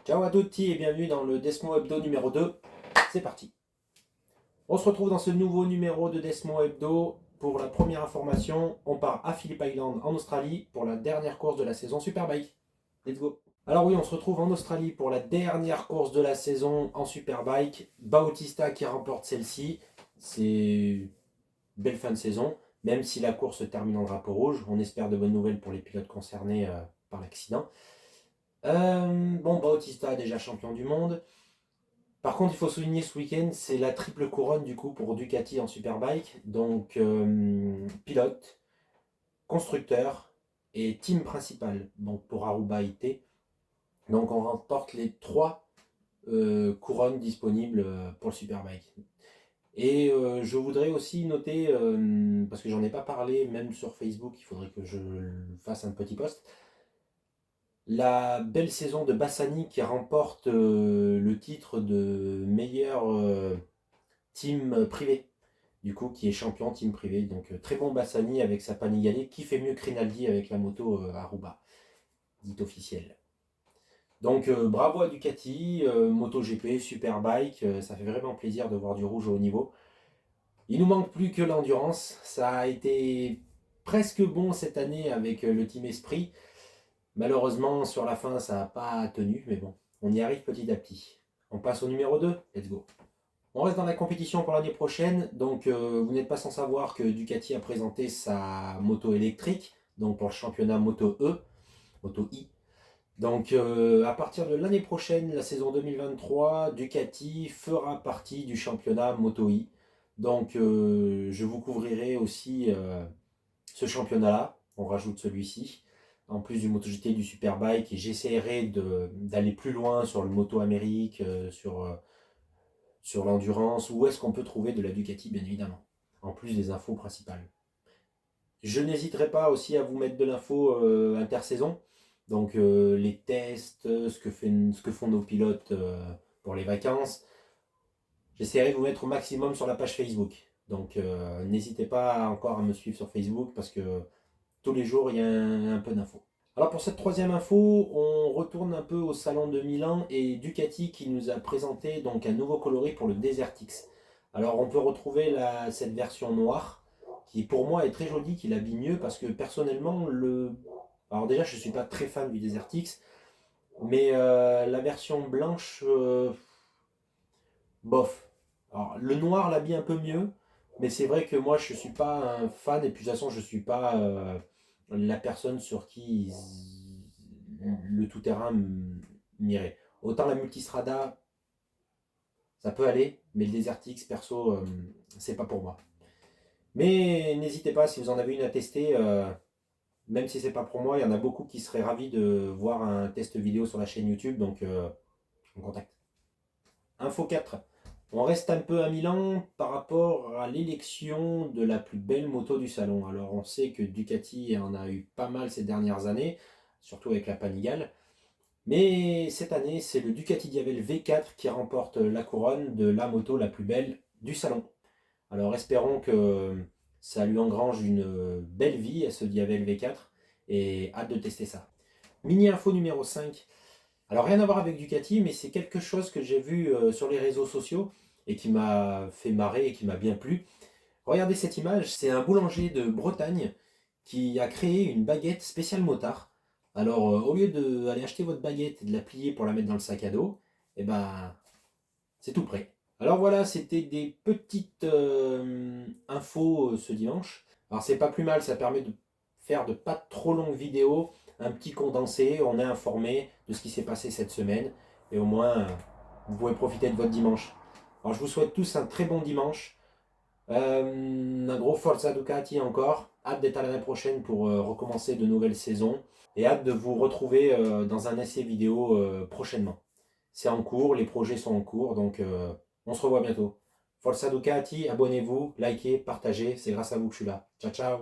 Ciao à tutti et bienvenue dans le Desmo Hebdo numéro 2. C'est parti. On se retrouve dans ce nouveau numéro de Desmo Hebdo. Pour la première information, on part à Phillip Island en Australie pour la dernière course de la saison Superbike. Let's go. Alors oui, on se retrouve en Australie pour la dernière course de la saison en Superbike. Bautista qui remporte celle-ci. C'est belle fin de saison, même si la course se termine en drapeau rouge. On espère de bonnes nouvelles pour les pilotes concernés par l'accident. Bautista déjà champion du monde. Par contre, il faut souligner ce week-end, c'est la triple couronne du coup pour Ducati en Superbike. Donc pilote, constructeur et team principal. Donc pour Aruba IT. Donc on remporte les trois couronnes disponibles pour le Superbike. Et je voudrais aussi noter, parce que j'en ai pas parlé, même sur Facebook, il faudrait que je fasse un petit post. La belle saison de Bassani qui remporte le titre de meilleur team privé, du coup qui est champion team privé. Donc très bon Bassani avec sa Panigale, qui fait mieux que Rinaldi avec la moto Aruba, dit officiel. Donc bravo à Ducati, MotoGP, Superbike, ça fait vraiment plaisir de voir du rouge au haut niveau. Il nous manque plus que l'endurance, ça a été presque bon cette année avec le Team Esprit. Malheureusement, sur la fin, ça n'a pas tenu, mais bon, on y arrive petit à petit. On passe au numéro 2, let's go. On reste dans la compétition pour l'année prochaine, donc vous n'êtes pas sans savoir que Ducati a présenté sa moto électrique, donc pour le championnat Moto E, Moto I. Donc à partir de l'année prochaine, la saison 2023, Ducati fera partie du championnat Moto I. Donc je vous couvrirai aussi ce championnat-là, on rajoute celui-ci en plus du MotoGP et du Superbike, et j'essaierai d'aller plus loin sur le Moto Amérique, sur l'endurance, où est-ce qu'on peut trouver de la Ducati, bien évidemment, en plus des infos principales. Je n'hésiterai pas aussi à vous mettre de l'info intersaison, donc les tests, ce que font nos pilotes pour les vacances. J'essaierai de vous mettre au maximum sur la page Facebook. Donc n'hésitez pas encore à me suivre sur Facebook parce que tous les jours il y a un peu d'infos. Alors pour cette troisième info, on retourne un peu au salon de Milan et Ducati qui nous a présenté donc un nouveau coloris pour le Desert X. Alors on peut retrouver cette version noire qui pour moi est très jolie, qui l'habille mieux parce que personnellement alors déjà je ne suis pas très fan du Desert X, mais la version blanche, bof. Alors le noir l'habille un peu mieux, mais c'est vrai que moi je ne suis pas un fan et puis de toute façon je ne suis pas la personne sur qui le tout-terrain m'irait. Autant la multistrada, ça peut aller, mais le Desert X, perso, c'est pas pour moi. Mais n'hésitez pas, si vous en avez une à tester, même si c'est pas pour moi, il y en a beaucoup qui seraient ravis de voir un test vidéo sur la chaîne YouTube, donc on contacte. Info 4. On reste un peu à Milan par rapport à l'élection de la plus belle moto du salon. Alors on sait que Ducati en a eu pas mal ces dernières années, surtout avec la Panigale. Mais cette année, c'est le Ducati Diavel V4 qui remporte la couronne de la moto la plus belle du salon. Alors espérons que ça lui engrange une belle vie à ce Diavel V4 et hâte de tester ça. Mini info numéro 5. Alors rien à voir avec Ducati, mais c'est quelque chose que j'ai vu sur les réseaux sociaux et qui m'a fait marrer et qui m'a bien plu. Regardez cette image, c'est un boulanger de Bretagne qui a créé une baguette spéciale motard. Alors au lieu d'aller acheter votre baguette et de la plier pour la mettre dans le sac à dos, eh ben c'est tout prêt. Alors voilà, c'était des petites infos ce dimanche. Alors c'est pas plus mal, ça permet de faire de pas trop longues vidéos, un petit condensé, on est informé de ce qui s'est passé cette semaine, et au moins vous pouvez profiter de votre dimanche. Alors je vous souhaite tous un très bon dimanche, un gros Forza Ducati encore, hâte d'être à l'année prochaine pour recommencer de nouvelles saisons, et hâte de vous retrouver dans un essai vidéo prochainement. C'est en cours, les projets sont en cours, donc on se revoit bientôt. Forza Ducati, abonnez-vous, likez, partagez, c'est grâce à vous que je suis là. Ciao ciao.